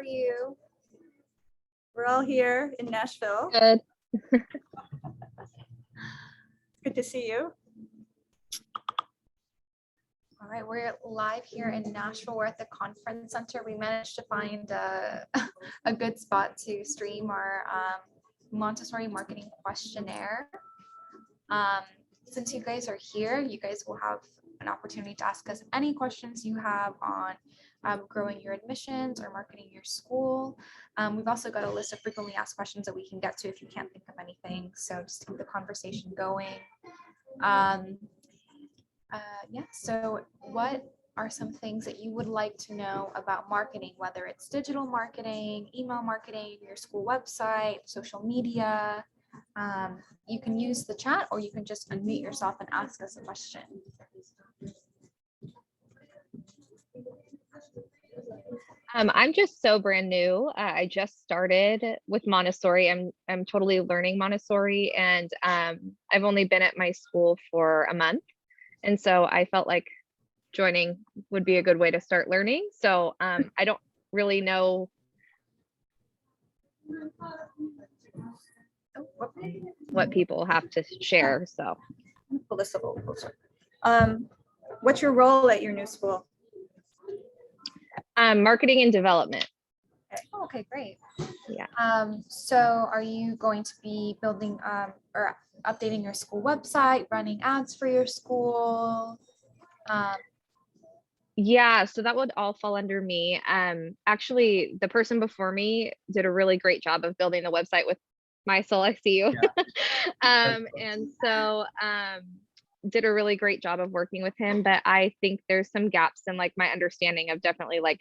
are you? We're all here in Nashville. Good. Good to see you. All right, we're live here in Nashville. We're at the conference center. We managed to find a good spot to stream our Montessori Marketing Questionnaire. Since you guys are here, you guys will have an opportunity to ask us any questions you have on growing your admissions or marketing your school. We've also got a list of frequently asked questions that we can get to if you can't think of anything. So just keep the conversation going. Yeah, so what are some things that you would like to know about marketing, whether it's digital marketing, email marketing, your school website, social media? You can use the chat or you can just unmute yourself and ask us a question. I'm just so brand new. I just started with Montessori. I'm totally learning Montessori, and I've only been at my school for a month. And so I felt like joining would be a good way to start learning. So I don't really know what people have to share. So Pull this a little closer. What's your role at your new school? marketing and development. Oh, okay, great. Yeah. So are you going to be building or updating your school website, running ads for your school? Yeah, so that would all fall under me. Actually, the person before me did a really great job of building the website with my soul I see you. Yeah. And so did a really great job of working with him, but I think there's some gaps in like my understanding of definitely like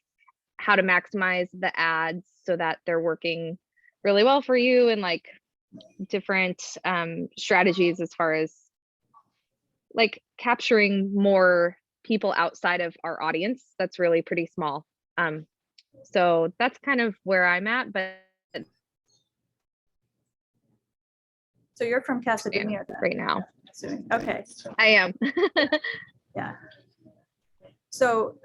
how to maximize the ads so that they're working really well for you, and like different strategies as far as like capturing more people outside of our audience. That's really pretty small. So that's kind of where I'm at, but So you're from Pasadena then, right now assuming. Okay, I am. yeah. So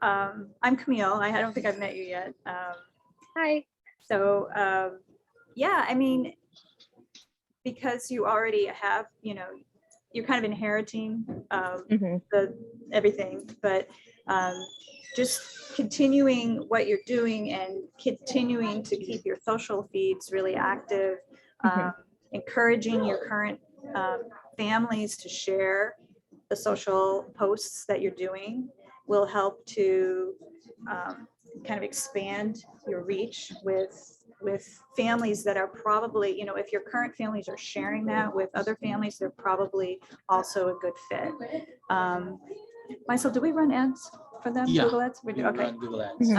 I'm Camille. I don't think I've met you yet. Hi. So yeah, I mean, because you already have, you're kind of inheriting everything, but just continuing what you're doing and continuing to keep your social feeds really active, encouraging your current families to share the social posts that you're doing will help to kind of expand your reach with families that are probably, if your current families are sharing that with other families, they're probably also a good fit. Myself, do we run ads for them? Yeah, Google ads? We do. we Okay. run Google Ads.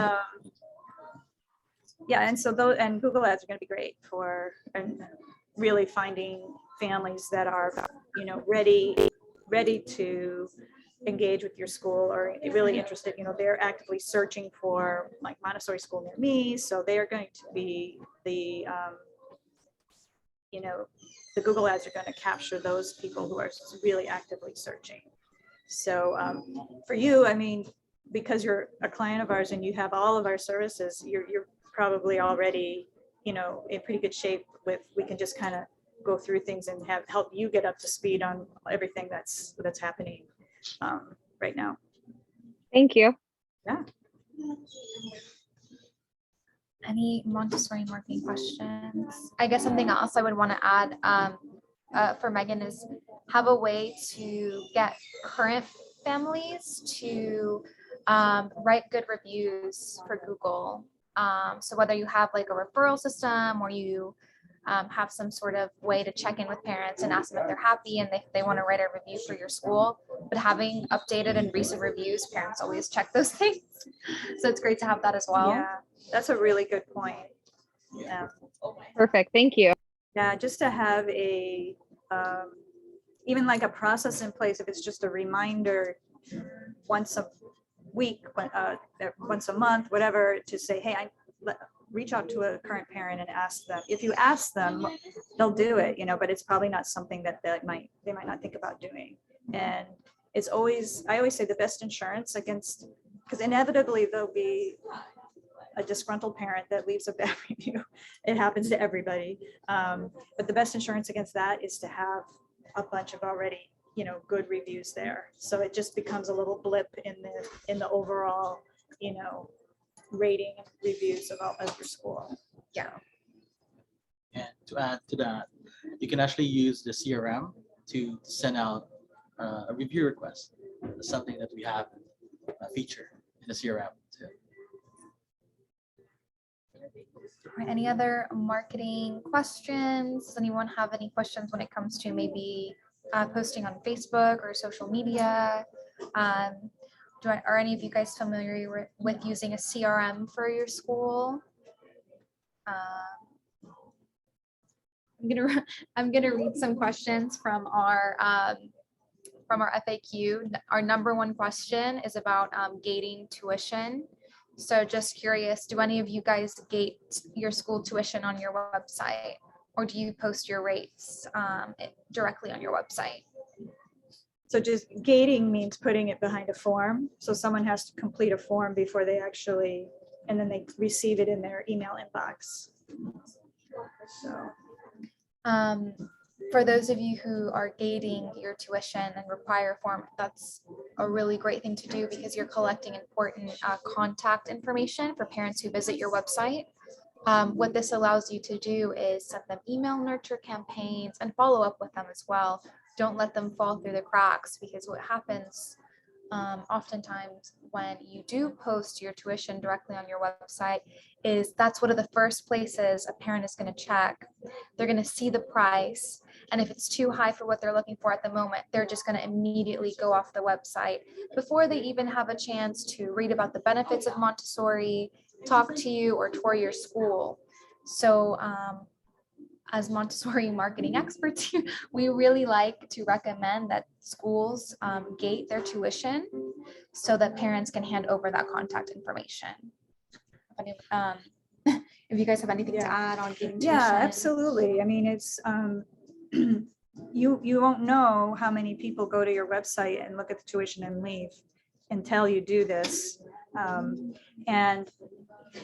Yeah, and so those and Google ads are going to be great for really finding families that are, ready to engage with your school or really interested. They're actively searching for like Montessori school near me, so they are going to be the the Google ads are going to capture those people who are really actively searching. So for you, I mean, because you're a client of ours and you have all of our services, you're probably already in pretty good shape with. We can just kind of go through things and help you get up to speed on everything that's happening right now. Thank you. Yeah. Any Montessori marketing questions? I guess something else I would want to add for Megan is have a way to get current families to write good reviews for Google. So whether you have like a referral system or you have some sort of way to check in with parents and ask them if they're happy and they want to write a review for your school, but having updated and recent reviews, parents always check those things. So it's great to have that as well. Yeah, that's a really good point. Yeah. Perfect. Thank you. Yeah, just to have a even like a process in place, if it's just a reminder once a week, once a month, whatever, to say, hey, reach out to a current parent and ask them. If you ask them, they'll do it, but it's probably not something that they might not think about doing. And it's always, I always say, the best insurance against, because inevitably there'll be a disgruntled parent that leaves a bad review. It happens to everybody. But the best insurance against that is to have a bunch of already, good reviews there. So it just becomes a little blip in the overall, rating and reviews of your school. Yeah. And to add to that, you can actually use the CRM to send out a review request. That's something that we have a feature in the CRM too. Any other marketing questions? Does anyone have any questions when it comes to maybe posting on Facebook or social media? Are any of you guys familiar with using a CRM for your school? I'm gonna read some questions from our FAQ. Our number one question is about gating tuition. So just curious, do any of you guys gate your school tuition on your website, or do you post your rates directly on your website? So just gating means putting it behind a form. So someone has to complete a form before they actually, and then they receive it in their email inbox. So. For those of you who are gating your tuition and require a form, that's a really great thing to do because you're collecting important contact information for parents who visit your website. What this allows you to do is send them email nurture campaigns and follow up with them as well. Don't let them fall through the cracks, because what happens oftentimes when you do post your tuition directly on your website is that's one of the first places a parent is going to check. They're going to see the price, and if it's too high for what they're looking for at the moment, they're just going to immediately go off the website before they even have a chance to read about the benefits of Montessori, talk to you, or tour your school. So as Montessori marketing experts, we really like to recommend that schools gate their tuition so that parents can hand over that contact information. If you guys have anything to add on gating tuition. Yeah, absolutely. I mean, it's you won't know how many people go to your website and look at the tuition and leave until you do this. And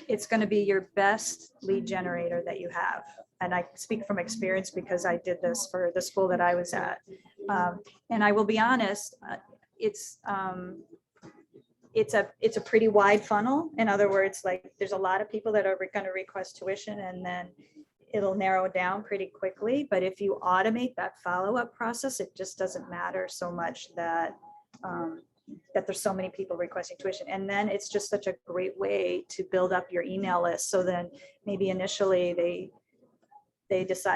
it's going to be your best lead generator that you have. And I speak from experience because I did this for the school that I was at. And I will be honest, it's a pretty wide funnel. In other words, like there's a lot of people that are going to request tuition, and then it'll narrow down pretty quickly. But if you automate that follow-up process, it just doesn't matter so much that that there's so many people requesting tuition. And then it's just such a great way to build up your email list. So then maybe initially they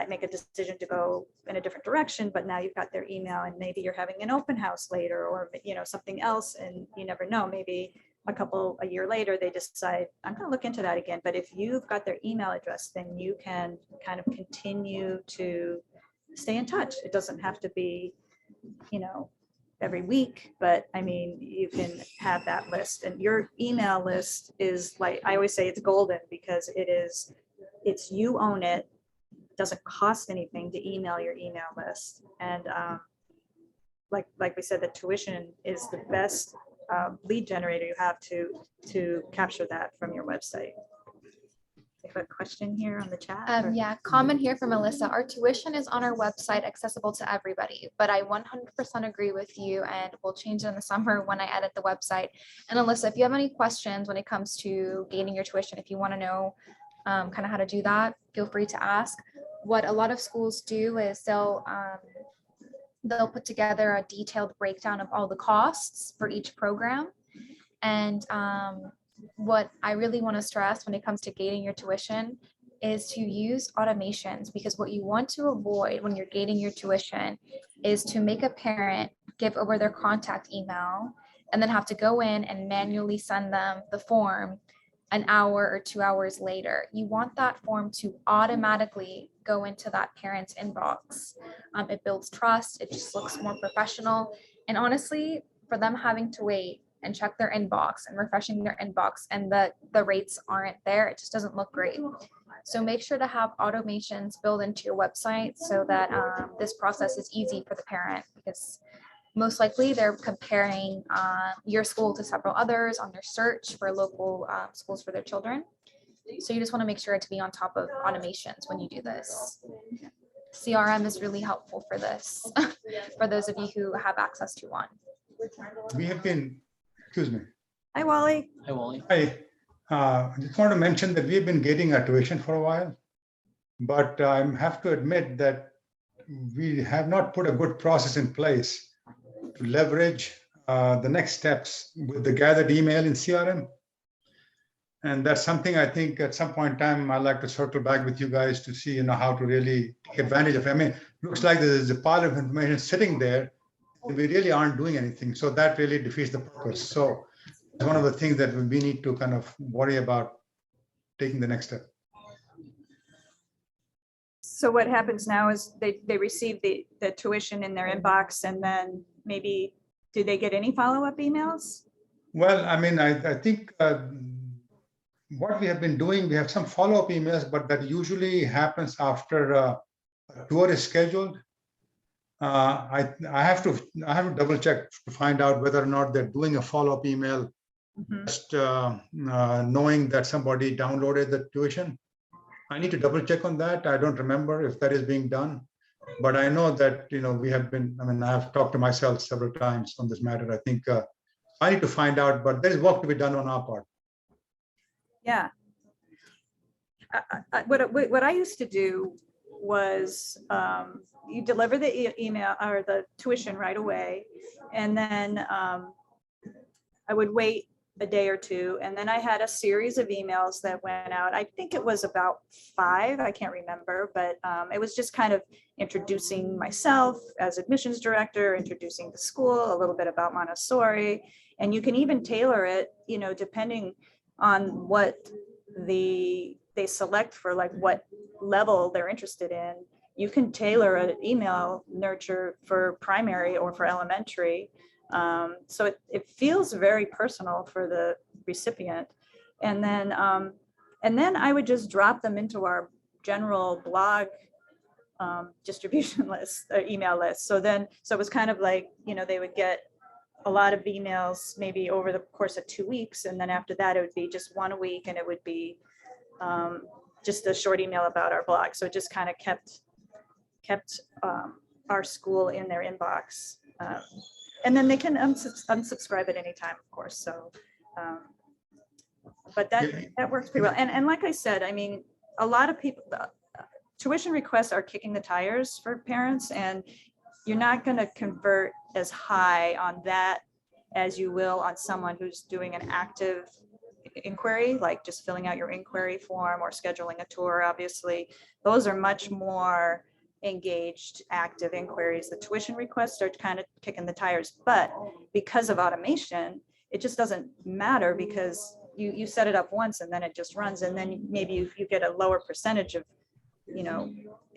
make a decision to go in a different direction, but now you've got their email, and maybe you're having an open house later, or something else, and you never know, maybe a year later they decide, I'm going to look into that again. But if you've got their email address, then you can kind of continue to stay in touch. It doesn't have to be every week, but I mean, you can have that list, and your email list is, like I always say, it's golden, because it's you own it. Doesn't cost anything to email your email list. And like we said, the tuition is the best lead generator you have to capture that from your website. I have a question here on the chat. Yeah, comment here from Melissa. Our tuition is on our website, accessible to everybody, but I 100% agree with you, and we'll change it in the summer when I edit the website. And Alyssa, if you have any questions when it comes to gaining your tuition, if you want to know kind of how to do that, feel free to ask. What a lot of schools do is they'll put together a detailed breakdown of all the costs for each program. And what I really want to stress when it comes to gating your tuition is to use automations, because what you want to avoid when you're gating your tuition is to make a parent give over their contact email and then have to go in and manually send them the form an hour or 2 hours later. You want that form to automatically go into that parent's inbox. It builds trust. It just looks more professional. And honestly, for them having to wait and check their inbox and refreshing their inbox, and the rates aren't there, it just doesn't look great. So make sure to have automations built into your website so that this process is easy for the parent, because most likely they're comparing your school to several others on their search for local schools for their children. So you just want to make sure to be on top of automations when you do this. CRM is really helpful for this, for those of you who have access to one. We have been, excuse me. Hi, Wally. Hi, Wally. I just want to mention that we've been getting our tuition for a while, but I have to admit that we have not put a good process in place to leverage the next steps with the gathered email in CRM. And that's something I think at some point in time, I'd like to circle back with you guys to see, how to really take advantage of it. I mean, looks like there's a pile of information sitting there and we really aren't doing anything. So that really defeats the purpose. So it's one of the things that we need to kind of worry about taking the next step. So what happens now is they receive the tuition in their inbox, and then maybe, do they get any follow-up emails? Well, I mean, I think what we have been doing, we have some follow-up emails, but that usually happens after a tour is scheduled. I have to double check to find out whether or not they're doing a follow-up email, just knowing that somebody downloaded the tuition. I need to double check on that. I don't remember if that is being done, but I know that, we have been, I have talked to myself several times on this matter. I think I need to find out, but there is work to be done on our part. Yeah. What I used to do was you deliver the email or the tuition right away, and then I would wait a day or two, and then I had a series of emails that went out. I think it was about 5, I can't remember, but it was just kind of introducing myself as admissions director, introducing the school, a little bit about Montessori, and you can even tailor it, depending on what they select for, like what level they're interested in. You can tailor an email nurture for primary or for elementary. So it feels very personal for the recipient. And then I would just drop them into our general blog distribution list, email list. So it was kind of like, they would get a lot of emails maybe over the course of 2 weeks. And then after that, it would be just 1 a week, and it would be just a short email about our blog. So it just kind of kept our school in their inbox. And then they can unsubscribe at any time, of course. So, but that works pretty well. And like I said, I mean, a lot of people, tuition requests are kicking the tires for parents, and you're not going to convert as high on that as you will on someone who's doing an active inquiry, like just filling out your inquiry form or scheduling a tour. Obviously, those are much more engaged, active inquiries. The tuition requests are kind of kicking the tires, but because of automation, it just doesn't matter, because you set it up once and then it just runs, and then maybe you get a lower percentage of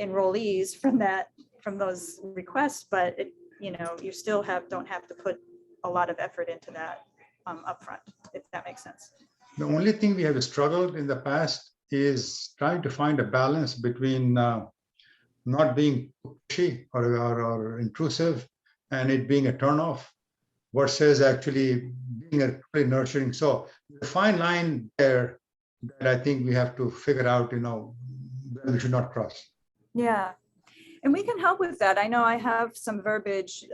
enrollees from those requests, but you still don't have to put a lot of effort into that upfront, if that makes sense. The only thing we have struggled in the past is trying to find a balance between not being pushy or intrusive and it being a turnoff versus actually being a really nurturing. So the fine line there that I think we have to figure out, we should not cross. Yeah. And we can help with that. I know I have some verbiage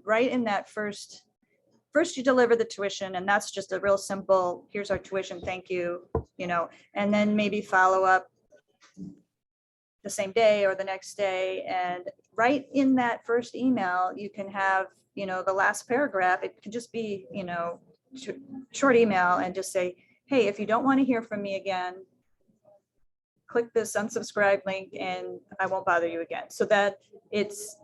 right in that first you deliver the tuition, and that's just a real simple, here's our tuition, thank you, and then maybe follow up the same day or the next day. And right in that first email, you can have, the last paragraph, it could just be, short email, and just say, hey, if you don't want to hear from me again, click this unsubscribe link and I won't bother you again. So that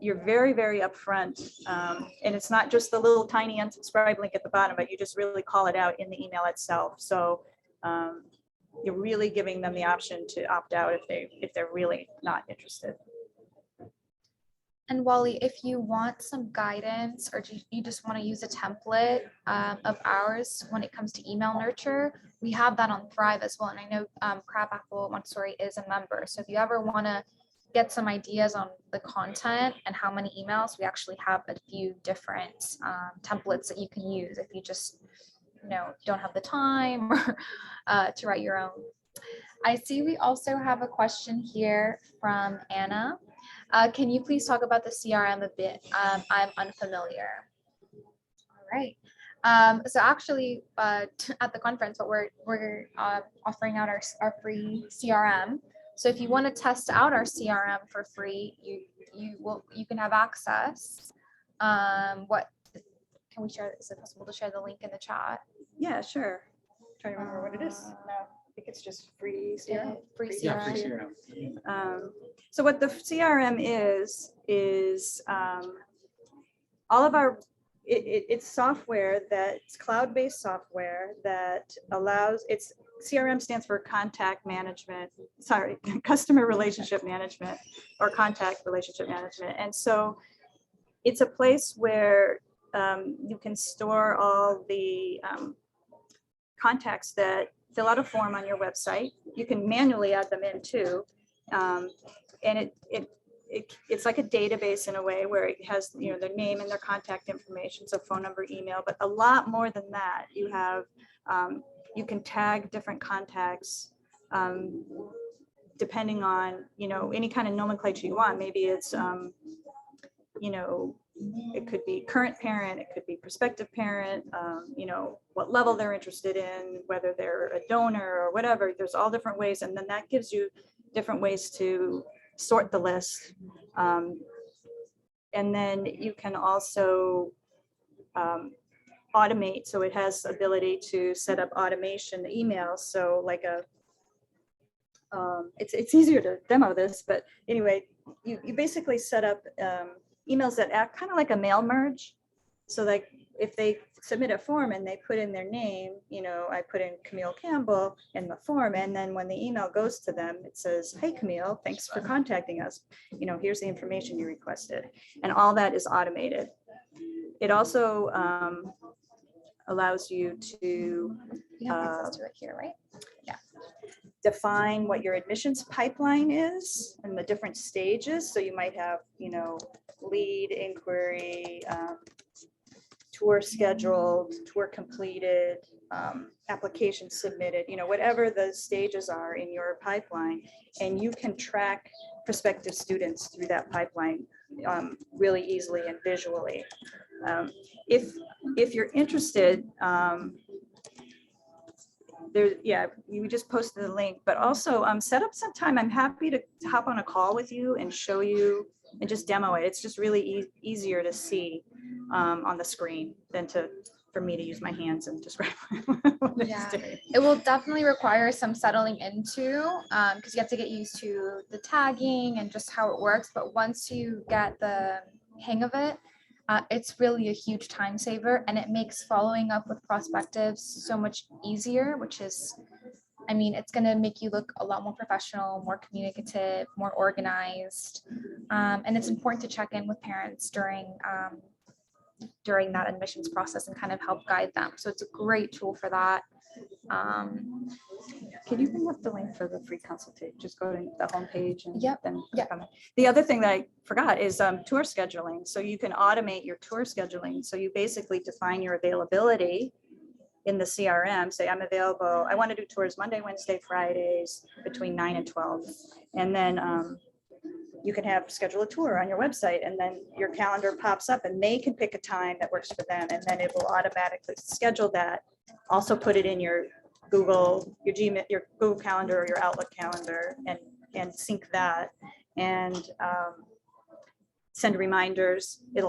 you're very, very upfront. And it's not just the little tiny unsubscribe link at the bottom, but you just really call it out in the email itself. So you're really giving them the option to opt out if they're really not interested. And Wally, if you want some guidance, or you just want to use a template of ours when it comes to email nurture, we have that on Thrive as well. And I know Crabapple Montessori is a member. So if you ever want to get some ideas on the content and how many emails, we actually have a few different templates that you can use if you just, don't have the time to write your own. I see we also have a question here from Anna. Can you please talk about the CRM a bit? I'm unfamiliar. All right. So actually, at the conference, what we're offering out our free CRM. So if you want to test out our CRM for free, you can have access. What can we share? Is it possible to share the link in the chat? Yeah, sure. Trying to remember what it is. No, I think it's just free CRM. Free Yeah, CRM. free CRM. So what the CRM is all of our, it's software it's cloud-based software that allows, CRM stands for customer relationship management or contact relationship management. And so it's a place where you can store all the contacts that fill out a form on your website. You can manually add them in too. And it's like a database in a way where it has, their name and their contact information, so phone number, email, but a lot more than that. You have, you can tag different contacts depending on, any kind of nomenclature you want. Maybe it's, it could be current parent, it could be prospective parent, what level they're interested in, whether they're a donor or whatever. There's all different ways. And then that gives you different ways to sort the list. And then you can also automate. So it has ability to set up automation emails. So like it's easier to demo this, but anyway, you basically set up emails that act kind of like a mail merge. So like if they submit a form and they put in their name, I put in Camille Campbell in the form, and then when the email goes to them, it says, "Hey Camille, thanks for contacting us. Here's the information you requested," and all that is automated. It also allows you to You have access to it here, right? Yeah. define what your admissions pipeline is and the different stages. So you might have, lead, inquiry, tour scheduled, tour completed, application submitted, whatever the stages are in your pipeline. And you can track prospective students through that pipeline really easily and visually. If you're interested, we just posted the link, but also set up some time. I'm happy to hop on a call with you and show you and just demo it. It's just really easier to see on the screen than for me to use my hands and describe what it's doing. It will definitely require some settling into because you have to get used to the tagging and just how it works. But once you get the hang of it, it's really a huge time saver, and it makes following up with prospectives so much easier, which is, it's going to make you look a lot more professional, more communicative, more organized. And it's important to check in with parents during that admissions process and kind of help guide them. So it's a great tool for that. Can you bring up the link for the free consultation? Just go to the homepage and then Yep. click on it. The other thing that I forgot is tour scheduling. So you can automate your tour scheduling. So you basically define your availability in the CRM. Say I'm available. I want to do tours Monday, Wednesday, Fridays between 9 and 12. And then you can schedule a tour on your website, and then your calendar pops up and they can pick a time that works for them. And then it will automatically schedule that. Also put it in your Google, your Gmail, your Google Calendar or your Outlook calendar, and sync that, and send reminders. It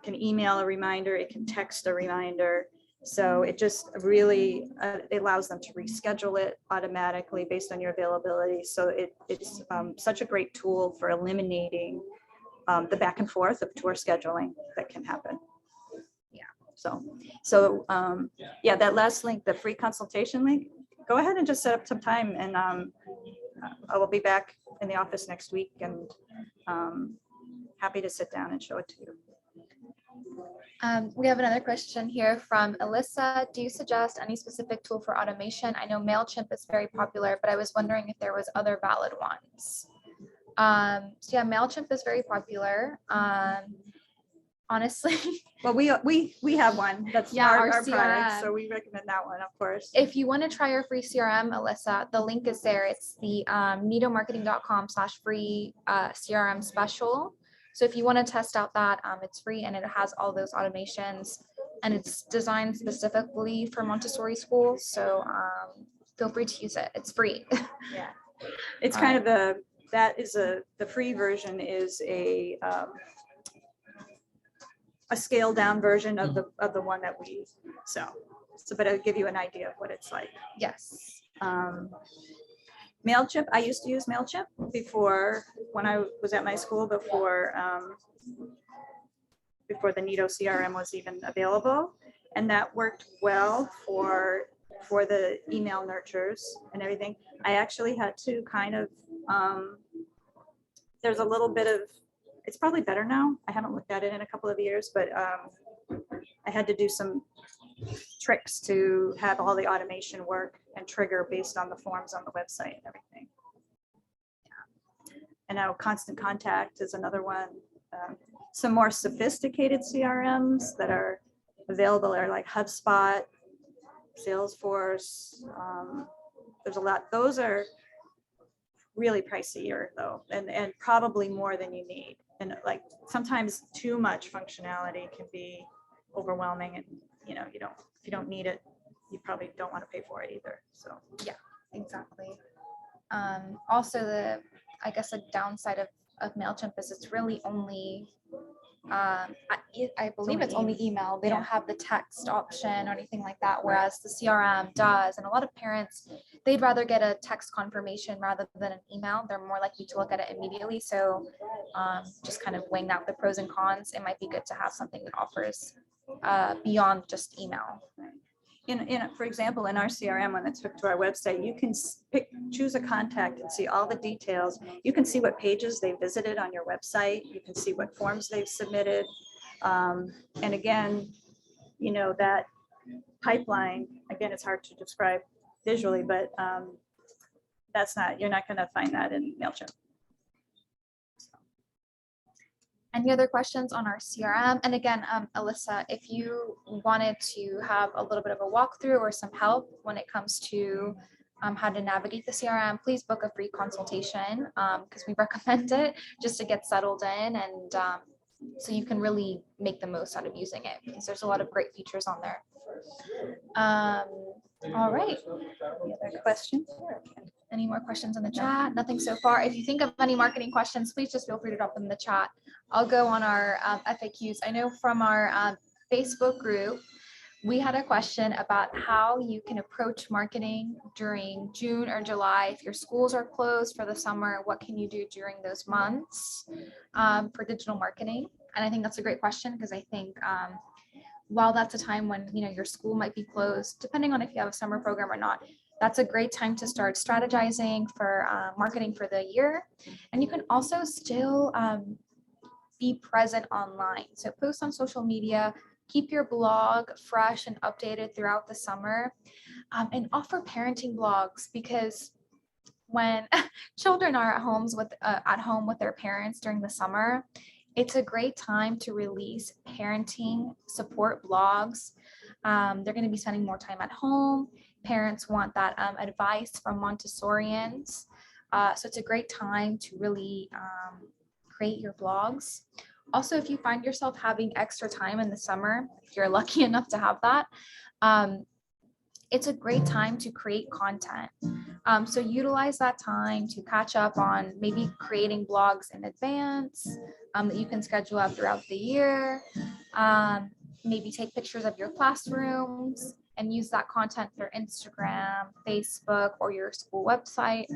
can email a reminder, it can text a reminder. So it just really it allows them to reschedule it automatically based on your availability. So it's such a great tool for eliminating the back and forth of tour scheduling that can happen. So that last link, the free consultation link, go ahead and just set up some time, and I will be back in the office next week, and happy to sit down and show it to you. We have another question here from Alyssa. Do you suggest any specific tool for automation? I know Mailchimp is very popular, but I was wondering if there was other valid ones. So yeah, Mailchimp is very popular. Honestly, Well, we have one that's Yeah, our our product, CRM. so we recommend that one, of course. if you want to try your free CRM, Alyssa, the link is there. It's the nidomarketing.com/free CRM special. So if you want to test out that, it's free and it has all those automations and it's designed specifically for Montessori schools. So feel free to use it. It's free. Yeah, it's kind of the free version is a scaled down version of the one that we sell. So, but I'll give you an idea of what it's like. Yes. Mailchimp, I used to use Mailchimp before when I was at my school before the Nido CRM was even available, and that worked well for the email nurtures and everything. I actually had to kind of there's a little bit of, it's probably better now. I haven't looked at it in a couple of years, but I had to do some tricks to have all the automation work and trigger based on the forms on the website and everything. Yeah. And now Constant Contact is another one. Some more sophisticated CRMs that are available are like HubSpot, Salesforce. There's a lot. Those are really pricier though, and probably more than you need. And like sometimes too much functionality can be overwhelming, and you don't, if you don't need it, you probably don't want to pay for it either. So Yeah, exactly. Also, I guess a downside of Mailchimp is it's really only, I believe it's only email. They don't have the text option or anything like that, whereas the CRM does. And a lot of parents, they'd rather get a text confirmation rather than an email. They're more likely to look at it immediately. So just kind of weighing out the pros and cons, it might be good to have something that offers beyond just email. for example, in our CRM, when it's hooked to our website, you can choose a contact and see all the details. You can see what pages they visited on your website. You can see what forms they've submitted. And again, that pipeline, again, it's hard to describe visually, but you're not going to find that in Mailchimp. Any other questions on our CRM? And again, Alyssa, if you wanted to have a little bit of a walkthrough or some help when it comes to how to navigate the CRM, please book a free consultation because we recommend it just to get settled in and so you can really make the most out of using it because there's a lot of great features on there. All right. Any other questions? Any more questions in the chat? Nothing so far. If you think of any marketing questions, please just feel free to drop them in the chat. I'll go on our FAQs. I know from our Facebook group, we had a question about how you can approach marketing during June or July. If your schools are closed for the summer, what can you do during those months for digital marketing? And I think that's a great question because I think while that's a time when your school might be closed, depending on if you have a summer program or not, that's a great time to start strategizing for marketing for the year. And you can also still be present online. So post on social media, keep your blog fresh and updated throughout the summer, and offer parenting blogs because when children are at home with their parents during the summer, it's a great time to release parenting support blogs. They're going to be spending more time at home. Parents want that advice from Montessorians. So it's a great time to really create your blogs. Also, if you find yourself having extra time in the summer, if you're lucky enough to have that, it's a great time to create content. So utilize that time to catch up on maybe creating blogs in advance that you can schedule out throughout the year. Maybe take pictures of your classrooms and use that content for Instagram, Facebook, or your school website.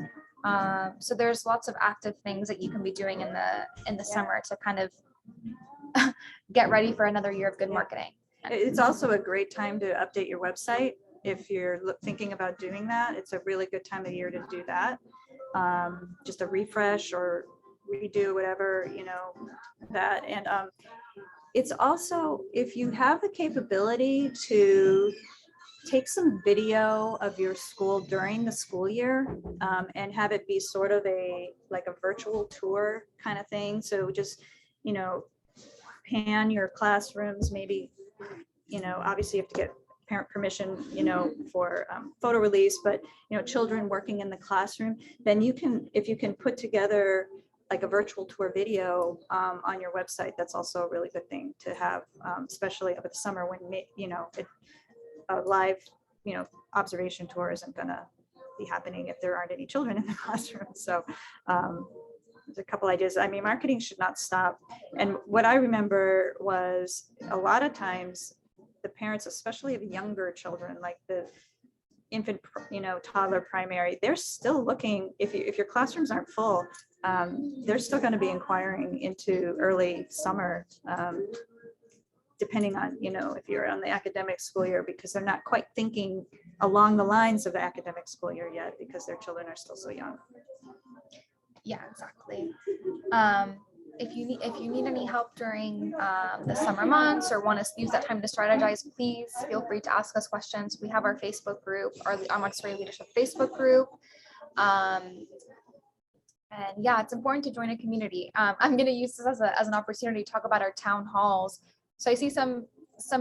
So there's lots of active things that you can be doing in the summer to kind of get ready for another year of good marketing. It's also a great time to update your website. If you're thinking about doing that, it's a really good time of year to do that. Just a refresh or redo, whatever, that. And it's also, if you have the capability to take some video of your school during the school year, and have it be sort of like a virtual tour kind of thing. So just, you know, pan your classrooms, maybe, you know, obviously you have to get parent permission, you know, for photo release, but, you know, children working in the classroom, then you can, if you can put together like a virtual tour video on your website, that's also a really good thing to have, especially over the summer when, you know, a live, you know, observation tour isn't gonna be happening if there aren't any children in the classroom. So there's a couple ideas. I mean, marketing should not stop. And what I remember was a lot of times the parents, especially of younger children, like the infant, you know, toddler, primary, they're still looking, if your classrooms aren't full, they're still going to be inquiring into early summer, depending on, you know, if you're on the academic school year, because they're not quite thinking along the lines of the academic school year yet, because their children are still so young. Yeah, exactly. If you need any help during the summer months or want to use that time to strategize, please feel free to ask us questions. We have our Facebook group, our Montessori Leadership Facebook group. And yeah, it's important to join a community. I'm going to use this as an opportunity to talk about our town halls. So I see some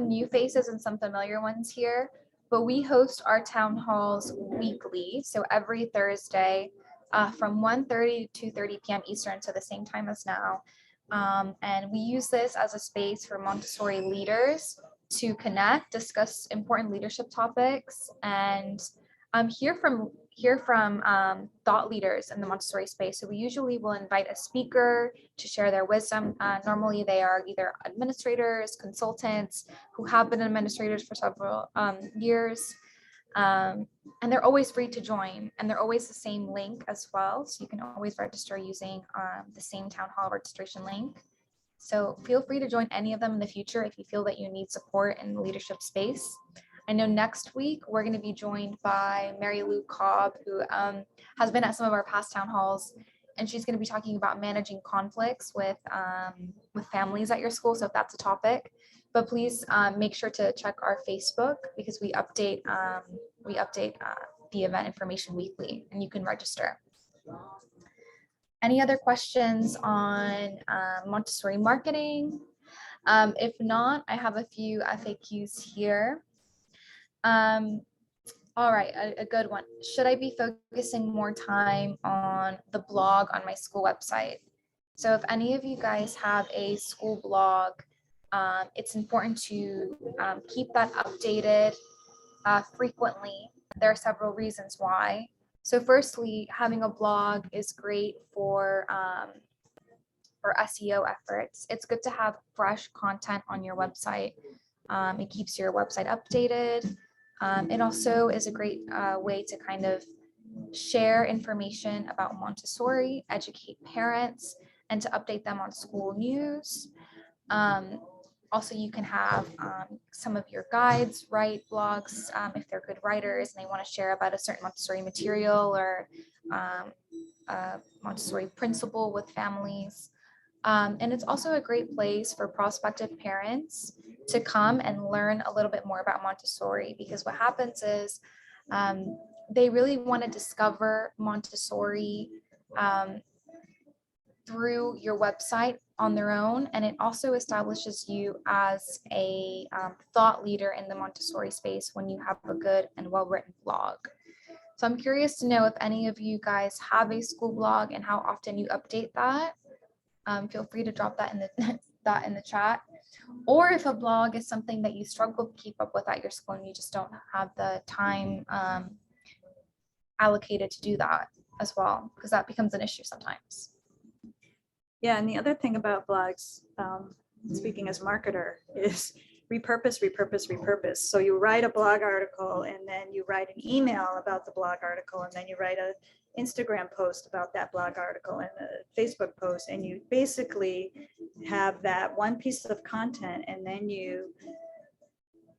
new faces and some familiar ones here, but we host our town halls weekly. So every Thursday, from 1:30 to 2:30 p.m. Eastern, so the same time as now. And we use this as a space for Montessori leaders to connect, discuss important leadership topics, and hear from thought leaders in the Montessori space. So we usually will invite a speaker to share their wisdom. Normally they are either administrators, consultants who have been administrators for several years. And they're always free to join, and they're always the same link as well. So you can always register using the same town hall registration link. So feel free to join any of them in the future if you feel that you need support in the leadership space. I know next week we're going to be joined by Mary Lou Cobb, who has been at some of our past town halls, and she's going to be talking about managing conflicts with families at your school. So if that's a topic, but please make sure to check our Facebook, because we update the event information weekly, and you can register. Any other questions on Montessori marketing? If not, I have a few FAQs here. All right, a good one. Should I be focusing more time on the blog on my school website? So if any of you guys have a school blog, it's important to keep that updated frequently. There are several reasons why. So firstly, having a blog is great for SEO efforts. It's good to have fresh content on your website. It keeps your website updated. It also is a great way to kind of share information about Montessori, educate parents, and to update them on school news. Also, you can have some of your guides write blogs if they're good writers and they want to share about a certain Montessori material or Montessori principle with families. And it's also a great place for prospective parents to come and learn a little bit more about Montessori, because what happens is they really want to discover Montessori through your website on their own, and it also establishes you as a thought leader in the Montessori space when you have a good and well-written blog. So I'm curious to know if any of you guys have a school blog and how often you update that. Feel free to drop that in the chat, or if a blog is something that you struggle to keep up with at your school and you just don't have the time allocated to do that as well, because that becomes an issue sometimes. Yeah, and the other thing about blogs, speaking as marketer, is repurpose. So you write a blog article, and then you write an email about the blog article, and then you write an Instagram post about that blog article and a Facebook post, and you basically have that one piece of content, and then you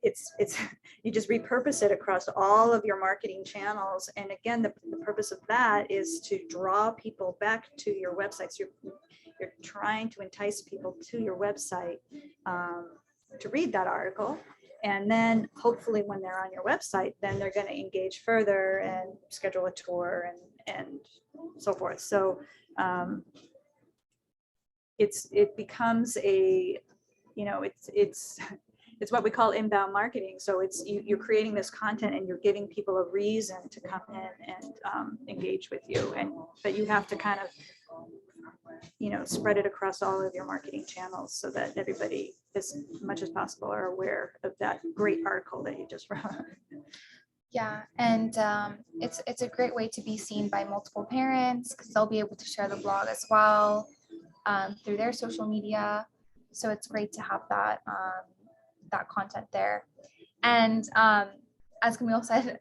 just repurpose it across all of your marketing channels. And again, the purpose of that is to draw people back to your websites. You're trying to entice people to your website to read that article, And then hopefully when they're on your website, then they're going to engage further and schedule a tour and so forth. So it becomes a, it's what we call inbound marketing. So it's you're creating this content and you're giving people a reason to come in and engage with you. But you have to kind of, spread it across all of your marketing channels so that everybody, as much as possible, are aware of that great article that you just wrote. Yeah, and it's a great way to be seen by multiple parents because they'll be able to share the blog as well through their social media. So it's great to have that that content there. And as Camille said,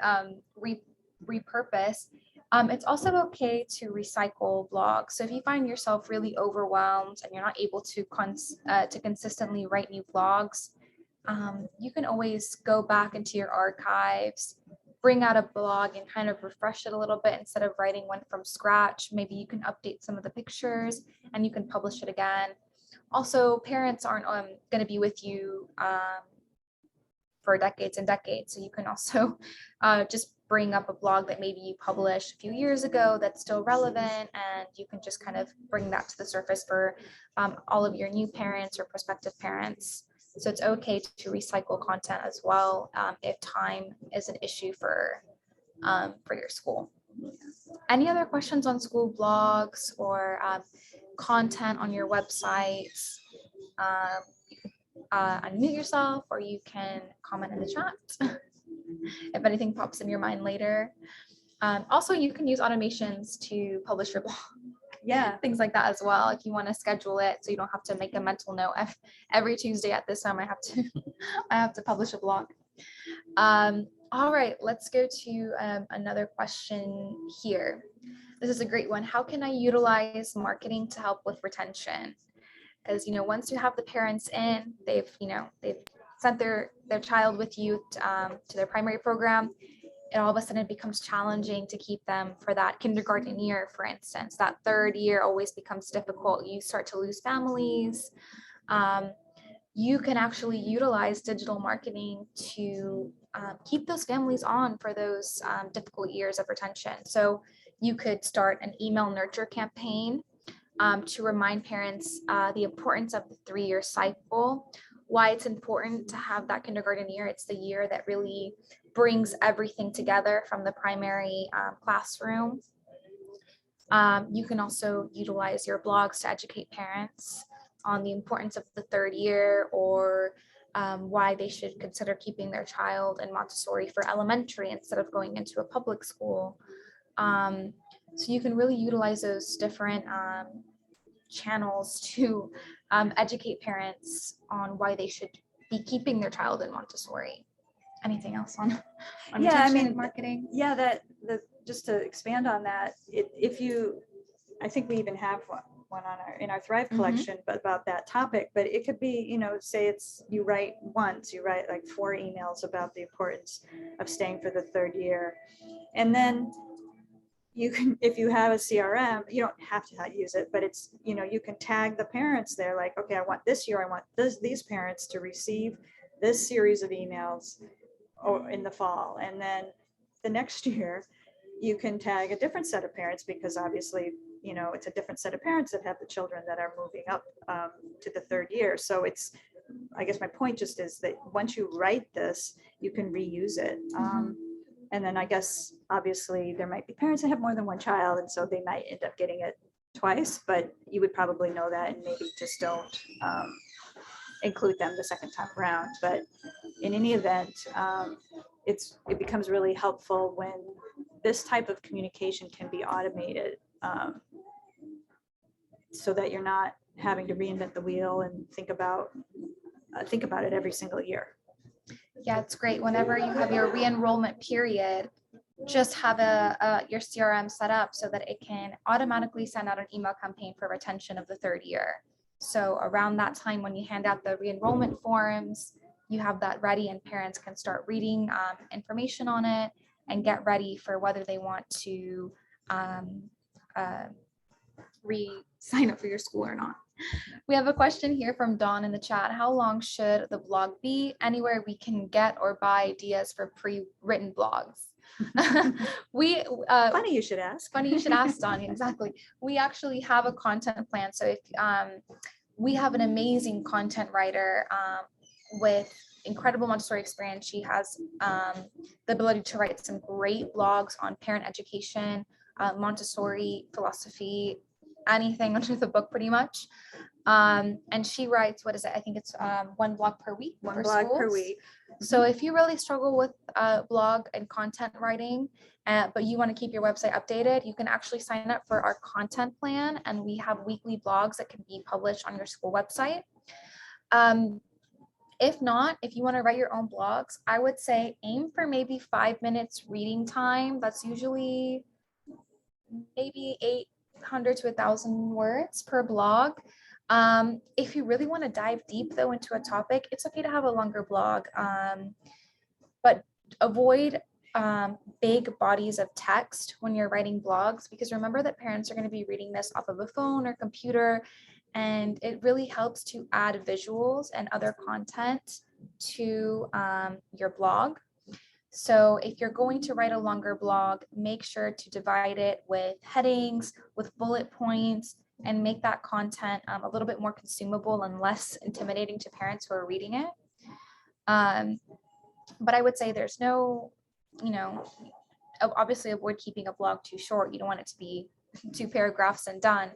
repurpose. It's also okay to recycle blogs. So if you find yourself really overwhelmed and you're not able to consistently write new blogs, you can always go back into your archives, bring out a blog and kind of refresh it a little bit instead of writing one from scratch. Maybe you can update some of the pictures and you can publish it again. Also, parents aren't going to be with you for decades and decades. So you can also just bring up a blog that maybe you published a few years ago that's still relevant, and you can just kind of bring that to the surface for all of your new parents or prospective parents. So it's okay to recycle content as well if time is an issue for your school. Any other questions on school blogs or content on your websites? You can unmute yourself or you can comment in the chat if anything pops in your mind later. Also, you can use automations to publish your blog. Yeah, things like that as well. If you want to schedule it so you don't have to make a mental note every Tuesday at this time I have to publish a blog. All right, let's go to another question here. This is a great one. How can I utilize marketing to help with retention? Because once you have the parents in, they've sent their child with you to their primary program, it all of a sudden becomes challenging to keep them for that kindergarten year, for instance. That third year always becomes difficult. You start to lose families. You can actually utilize digital marketing to keep those families on for those difficult years of retention. So you could start an email nurture campaign to remind parents the importance of the 3-year cycle, why it's important to have that kindergarten year. It's the year that really brings everything together from the primary classroom. You can also utilize your blogs to educate parents on the importance of the 3rd year, or why they should consider keeping their child in Montessori for elementary instead of going into a public school. So you can really utilize those different channels to educate parents on why they should be keeping their child in Montessori. Anything else on Yeah, retention and marketing? Yeah, just to expand on that, I think we even have one on in our Thrive collection, but about that topic. But it could be, say you write like 4 emails about the importance of staying for the 3rd year, and then you can, if you have a CRM, you don't have to use it, but it's, you can tag the parents there, like, okay, I want these parents to receive this series of emails in the fall, and then the next year you can tag a different set of parents, because obviously it's a different set of parents that have the children that are moving up to the 3rd year. So I guess my point just is that once you write this, you can reuse it. And then I guess obviously there might be parents that have more than one child, and so they might end up getting it twice, but you would probably know that and maybe just don't include them the second time around. But in any event, it becomes really helpful when this type of communication can be automated, so that you're not having to reinvent the wheel and think about it every single year. Yeah, it's great. Whenever you have your re-enrollment period, just have your CRM set up so that it can automatically send out an email campaign for retention of the 3rd year. So around that time, when you hand out the re-enrollment forms, you have that ready and parents can start reading information on it and get ready for whether they want to re-sign up for your school or not. We have a question here from Dawn in the chat. How long should the blog be? Anywhere we can get or buy ideas for pre-written blogs. Funny you should ask. Funny you should ask, Dawn. Exactly. We actually have a content plan. So if we have an amazing content writer with incredible Montessori experience. She has the ability to write some great blogs on parent education, Montessori philosophy, anything under the book pretty much. And she writes, what is it? I think it's one blog per week. One blog per schools. week. So if you really struggle with blog and content writing, but you want to keep your website updated, you can actually sign up for our content plan, and we have weekly blogs that can be published on your school website. If not, if you want to write your own blogs, I would say aim for maybe 5 minutes reading time. That's usually maybe 800 to 1,000 words per blog. If you really want to dive deep though into a topic, it's okay to have a longer blog, but avoid big bodies of text when you're writing blogs, because remember that parents are going to be reading this off of a phone or computer, and it really helps to add visuals and other content to your blog. So if you're going to write a longer blog, make sure to divide it with headings, with bullet points, and make that content a little bit more consumable and less intimidating to parents who are reading it. But I would say there's no, obviously avoid keeping a blog too short. You don't want it to be 2 paragraphs and done,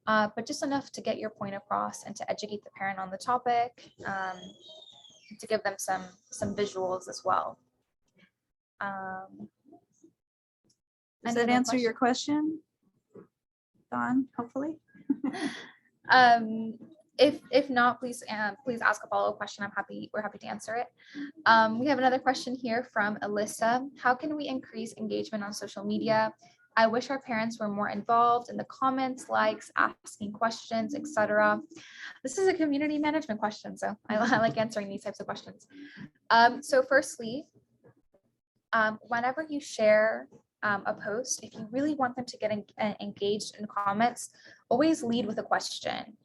but just enough to get your point across and to educate the parent on the topic, to give them some visuals as well. Does that answer your question, Dawn, hopefully? If not, please ask a follow-up question. We're happy to answer it. We have another question here from Alyssa. How can we increase engagement on social media? I wish our parents were more involved in the comments, likes, asking questions, etc. This is a community management question, so I like answering these types of questions. So firstly, whenever you share a post, if you really want them to get engaged in comments, always lead with a question.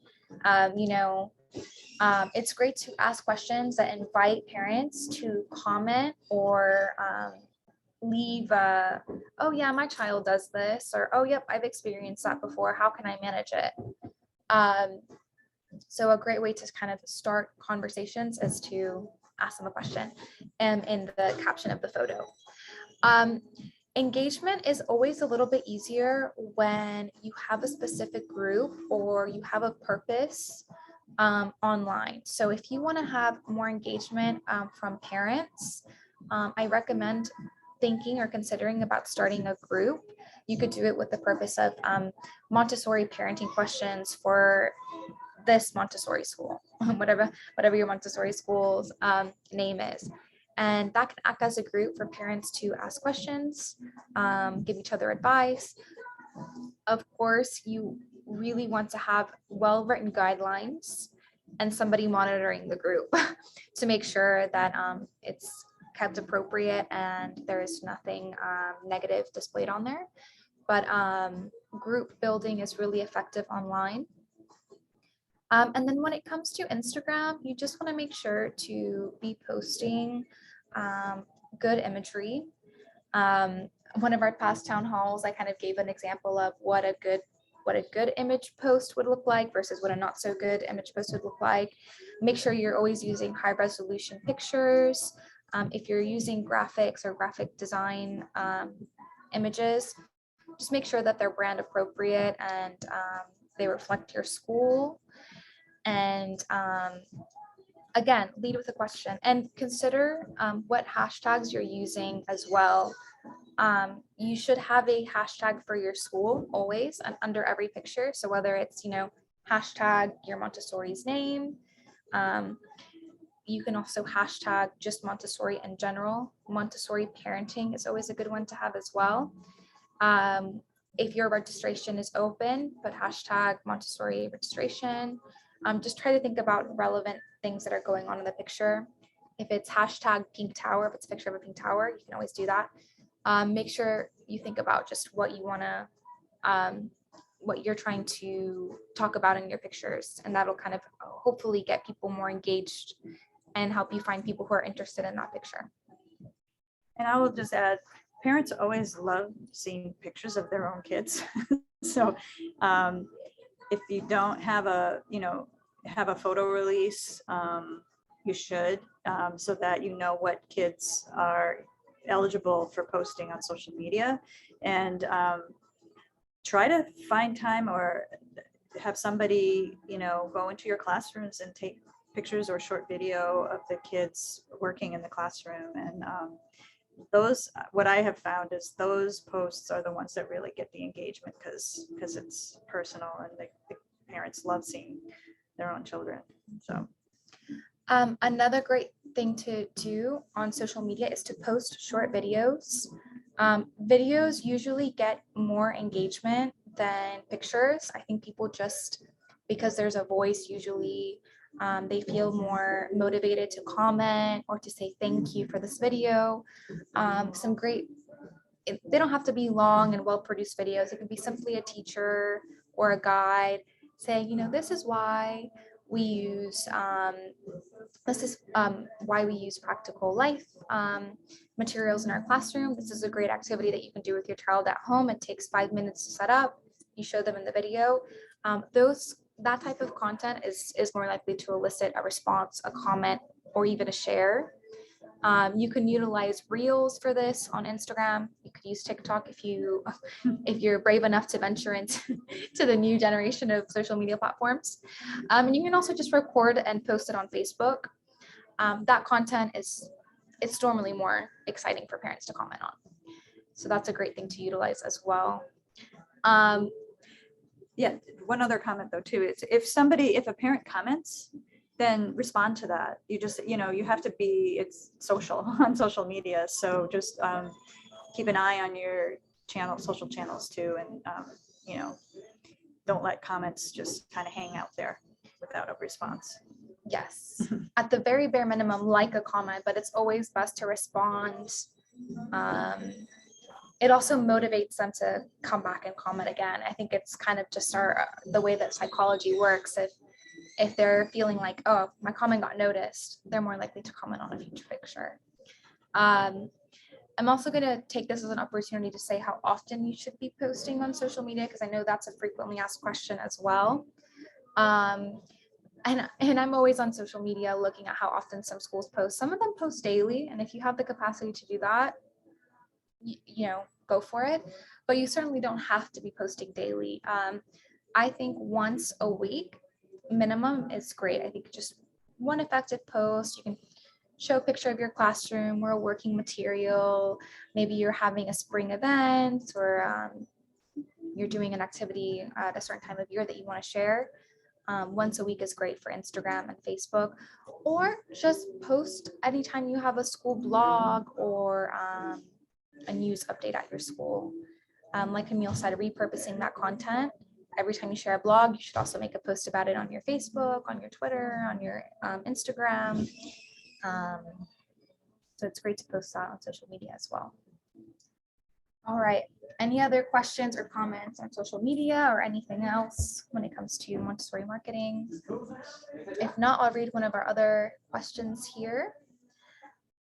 It's great to ask questions that invite parents to comment or leave oh yeah, my child does this, or oh yep, I've experienced that before, how can I manage it? So a great way to kind of start conversations is to ask them a question in the caption of the photo. Engagement is always a little bit easier when you have a specific group or you have a purpose online. So if you want to have more engagement from parents, I recommend thinking or considering about starting a group. You could do it with the purpose of Montessori parenting questions for this Montessori school, whatever your Montessori school's name is. And that can act as a group for parents to ask questions, give each other advice. Of course, you really want to have well-written guidelines and somebody monitoring the group to make sure that it's kept appropriate and there is nothing negative displayed on there. But group building is really effective online. And then when it comes to Instagram, you just want to make sure to be posting good imagery. One of our past town halls, I kind of gave an example of what a good image post would look like versus what a not so good image post would look like. Make sure you're always using high resolution pictures. If you're using graphics or graphic design images, just make sure that they're brand appropriate and they reflect your school. And again, lead with a question and consider what hashtags you're using as well. You should have a hashtag for your school always and under every picture. So whether it's, hashtag your Montessori's name, you can also hashtag just Montessori in general. Montessori parenting is always a good one to have as well. If your registration is open, put hashtag Montessori registration. Just try to think about relevant things that are going on in the picture. If it's hashtag pink tower, if it's a picture of a pink tower, you can always do that. Make sure you think about just what you want to what you're trying to talk about in your pictures, and that'll kind of hopefully get people more engaged and help you find people who are interested in that picture. And I will just add, parents always love seeing pictures of their own kids. So if you don't have a, have a photo release, you should, so that you know what kids are eligible for posting on social media. And try to find time or have somebody, go into your classrooms and take pictures or short video of the kids working in the classroom. And those, what I have found is those posts are the ones that really get the engagement because it's personal, and the parents love seeing their own children. So another great thing to do on social media is to post short videos. Videos usually get more engagement than pictures. I think people just, because there's a voice, usually they feel more motivated to comment or to say thank you for this video. Some great, they don't have to be long and well-produced videos. It could be simply a teacher or a guide saying, this is why we use, why we use practical life materials in our classroom. This is a great activity that you can do with your child at home. It takes 5 minutes to set up. You show them in the video. That type of content is more likely to elicit a response, a comment, or even a share. You can utilize Reels for this on Instagram. You could use TikTok if you're brave enough to venture into to the new generation of social media platforms. And you can also just record and post it on Facebook. That content it's normally more exciting for parents to comment on. So that's a great thing to utilize as well. yeah, one other comment though too is if a parent comments, then respond to that. You just, you have to be, it's social on social media. So just keep an eye on your social channels too. And, don't let comments just kind of hang out there without a response. Yes, at the very bare minimum, like a comment, but it's always best to respond. It also motivates them to come back and comment again. I think it's kind of just the way that psychology works. If they're feeling like, oh, my comment got noticed, they're more likely to comment on a future picture. I'm also going to take this as an opportunity to say how often you should be posting on social media, because I know that's a frequently asked question as well. And I'm always on social media looking at how often some schools post. Some of them post daily, and if you have the capacity to do that, go for it. But you certainly don't have to be posting daily. I think once a week minimum is great. I think just one effective post. You can show a picture of your classroom or a working material. Maybe you're having a spring event, or you're doing an activity at a certain time of year that you want to share. Once a week is great for Instagram and Facebook, or just post anytime you have a school blog or a news update at your school. Like Camille said, repurposing that content. Every time you share a blog, you should also make a post about it on your Facebook, on your Twitter, on your Instagram. So it's great to post that on social media as well. All right. Any other questions or comments on social media or anything else when it comes to Montessori marketing? If not, I'll read one of our other questions here.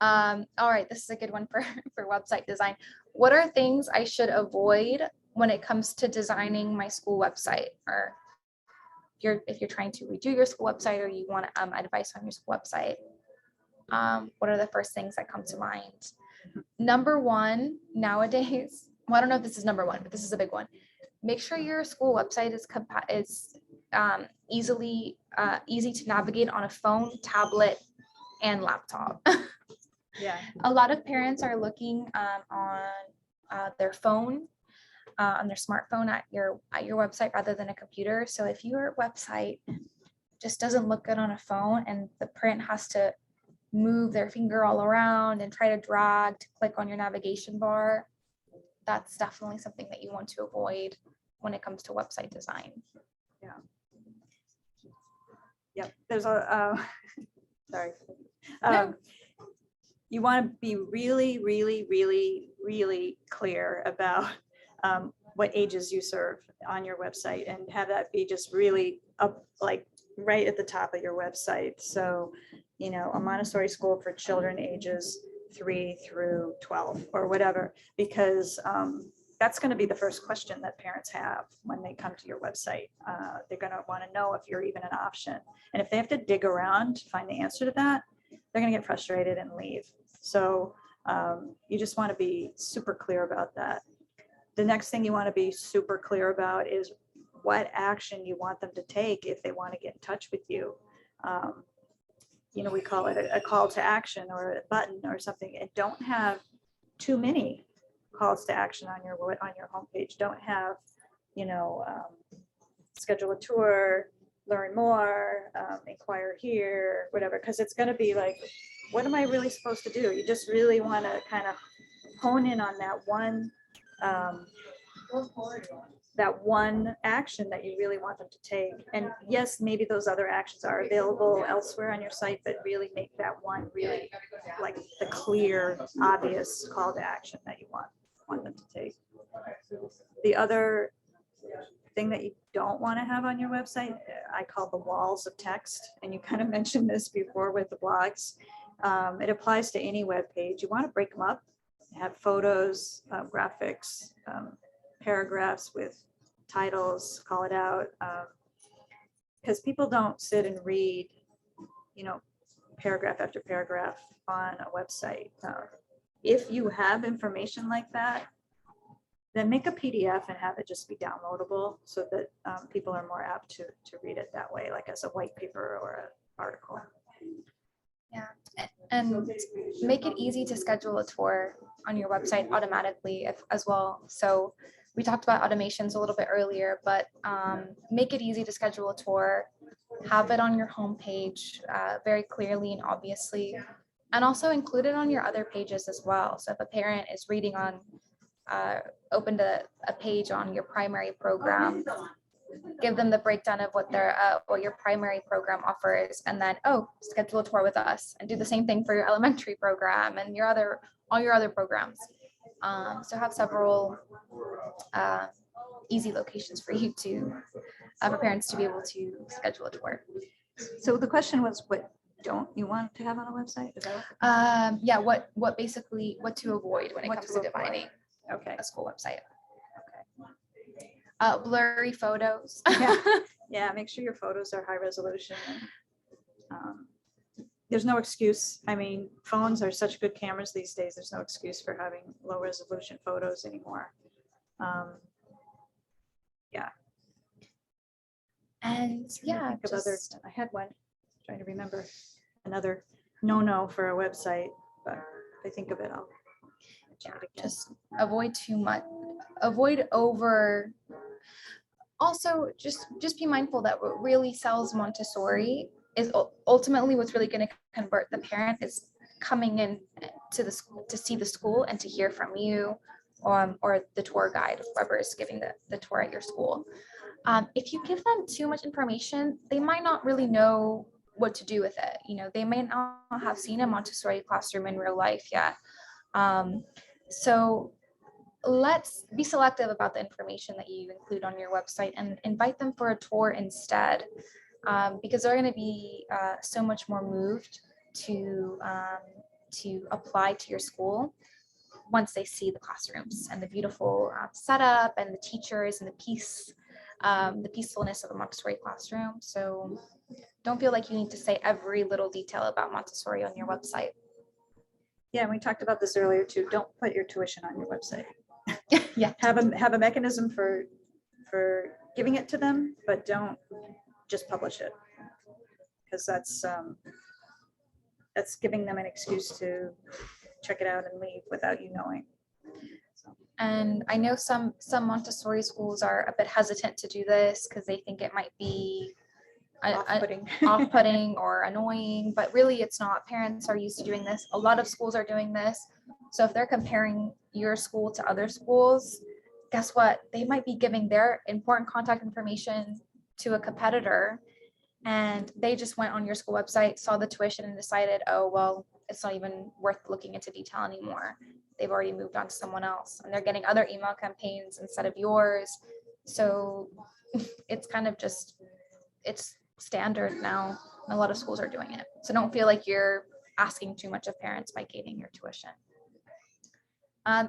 All right, this is a good one for website design. What are things I should avoid when it comes to designing my school website? Or if you're trying to redo your school website, or you want advice on your school website, what are the first things that come to mind? Number one, nowadays, well, I don't know if this is number one, but this is a big one. Make sure your school website is easy to navigate on a phone, tablet, and laptop. Yeah. A lot of parents are looking on their phone, on their smartphone at your website rather than a computer. So if your website just doesn't look good on a phone and the parent has to move their finger all around and try to drag to click on your navigation bar, that's definitely something that you want to avoid when it comes to website design. Yeah. Yep. There's a, sorry. No. You want to be really, really, really, really clear about what ages you serve on your website, and have that be just really up, like right at the top of your website. So, you know, a Montessori school for children ages 3 through 12 or whatever, because that's going to be the first question that parents have when they come to your website. They're going to want to know if you're even an option. And if they have to dig around to find the answer to that, they're going to get frustrated and leave. So you just want to be super clear about that. The next thing you want to be super clear about is what action you want them to take if they want to get in touch with you. You know, we call it a call to action or a button or something, and don't have too many calls to action on your homepage. Don't have, you know, schedule a tour, learn more, inquire here, whatever, because it's going to be like, what am I really supposed to do? You just really want to kind of hone in on that one action that you really want them to take. And yes, maybe those other actions are available elsewhere on your site, but really make that one really like the clear, obvious call to action that you want them to take. The other thing that you don't want to have on your website, I call the walls of text. And you kind of mentioned this before with the blogs. It applies to any web page. You want to break them up, have photos, graphics, paragraphs with titles, call it out, because people don't sit and read, you know, paragraph after paragraph on a website. If you have information like that, then make a PDF and have it just be downloadable so that people are more apt to read it that way, like as a white paper or an article. Yeah, and make it easy to schedule a tour on your website automatically as well. So we talked about automations a little bit earlier, but make it easy to schedule a tour, have it on your homepage very clearly and obviously, and also include it on your other pages as well. So if a parent is reading on, opened a page on your primary program, give them the breakdown of what your primary program offers, and then, oh, schedule a tour with us, and do the same thing for your elementary program and all your other programs. So have several easy locations for you for parents to be able to schedule a tour. So the question was, what don't you want to have on a website? Is that Yeah, what to avoid when it What comes to to defining okay? a school website. Blurry photos. Yeah, make sure your photos are high resolution. And, there's no excuse. I mean, phones are such good cameras these days. There's no excuse for having low resolution photos anymore. Yeah. And yeah, I had one, trying to remember another no for a website, but if I think of it, I'll mention it again. just avoid too much, avoid over. Also, just be mindful that what really sells Montessori is ultimately what's really going to convert the parent is coming in to the school to see the school and to hear from you, or the tour guide, whoever is giving the tour at your school. If you give them too much information, they might not really know what to do with it. You know, they may not have seen a Montessori classroom in real life yet. So let's be selective about the information that you include on your website and invite them for a tour instead, because they're going to be so much more moved to apply to your school once they see the classrooms and the beautiful setup and the teachers and the peacefulness of a Montessori classroom. So don't feel like you need to say every little detail about Montessori on your website. Yeah, and we talked about this earlier too. Don't put your tuition on your website. Yeah. Have a mechanism for giving it to them, but don't just publish it, because that's giving them an excuse to check it out and leave without you knowing. And I know some Montessori schools are a bit hesitant to do this because they think it might be off-putting or annoying, but really it's not. Parents are used to doing this. A lot of schools are doing this. So if they're comparing your school to other schools, guess what? They might be giving their important contact information to a competitor, and they just went on your school website, saw the tuition and decided, oh, well, it's not even worth looking into detail anymore. they've already moved on to someone else and they're getting other email campaigns instead of yours. So it's kind of just, it's standard now. A lot of schools are doing it. So don't feel like you're asking too much of parents by gating your tuition.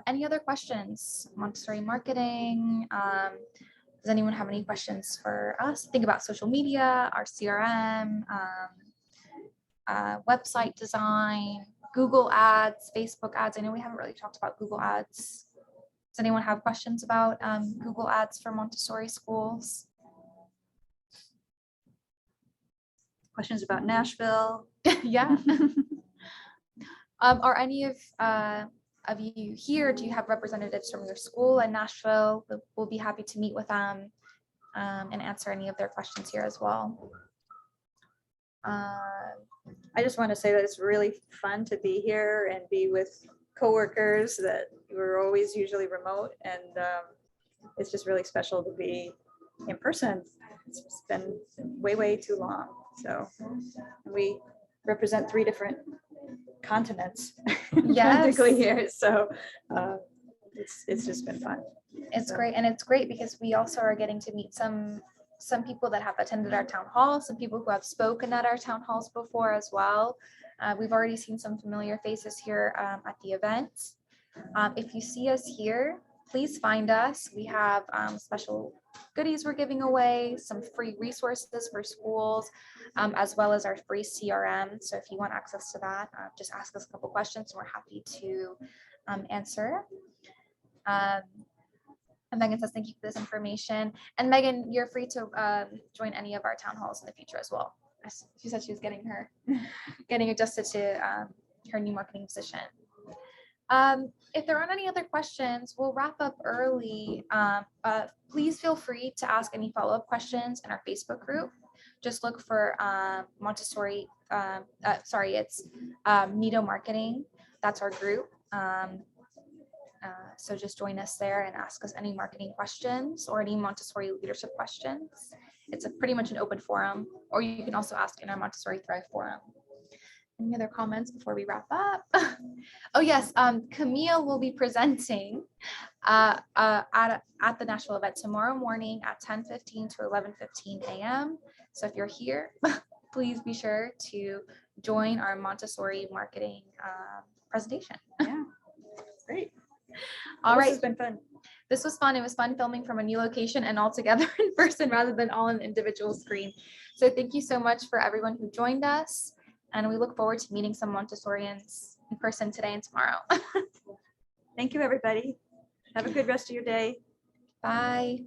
Any other questions? Montessori marketing. Does anyone have any questions for us? Think about social media, our CRM, website design, Google ads, Facebook ads. I know we haven't really talked about Google ads. Does anyone have questions about Google ads for Montessori schools? Questions about Nashville? Yeah. Are any of you here? Do you have representatives from your school in Nashville? We'll be happy to meet with them and answer any of their questions here as well. I just want to say that it's really fun to be here and be with coworkers that were always usually remote, and it's just really special to be in person. It's been way too long. So we represent 3 different continents practically here. So it's just been fun. It's great, and it's great because we also are getting to meet some people that have attended our town hall, some people who have spoken at our town halls before as well. We've already seen some familiar faces here at the event. If you see us here, please find us. We have special goodies we're giving away, some free resources for schools, as well as our free CRM. So if you want access to that, just ask us a couple questions and we're happy to answer. And Megan says, thank you for this information. And Megan, you're free to join any of our town halls in the future as well. She said she was getting adjusted to her new marketing position. If there aren't any other questions, we'll wrap up early. Please feel free to ask any follow-up questions in our Facebook group. Just look for Montessori, it's Nido Marketing. That's our group. So just join us there and ask us any marketing questions or any Montessori leadership questions. It's pretty much an open forum, or you can also ask in our Montessori Thrive forum. Any other comments before we wrap up? Oh yes, Camille will be presenting at the Nashville event tomorrow morning at 10:15 to 11:15 a.m. So if you're here, please be sure to join our Montessori marketing presentation. Yeah, great. All right. This has been fun. This was fun. It was fun filming from a new location and all together in person rather than all on an individual screen. So thank you so much for everyone who joined us. And we look forward to meeting some Montessorians in person today and tomorrow. Thank you, everybody. Have a good rest of your day. Bye.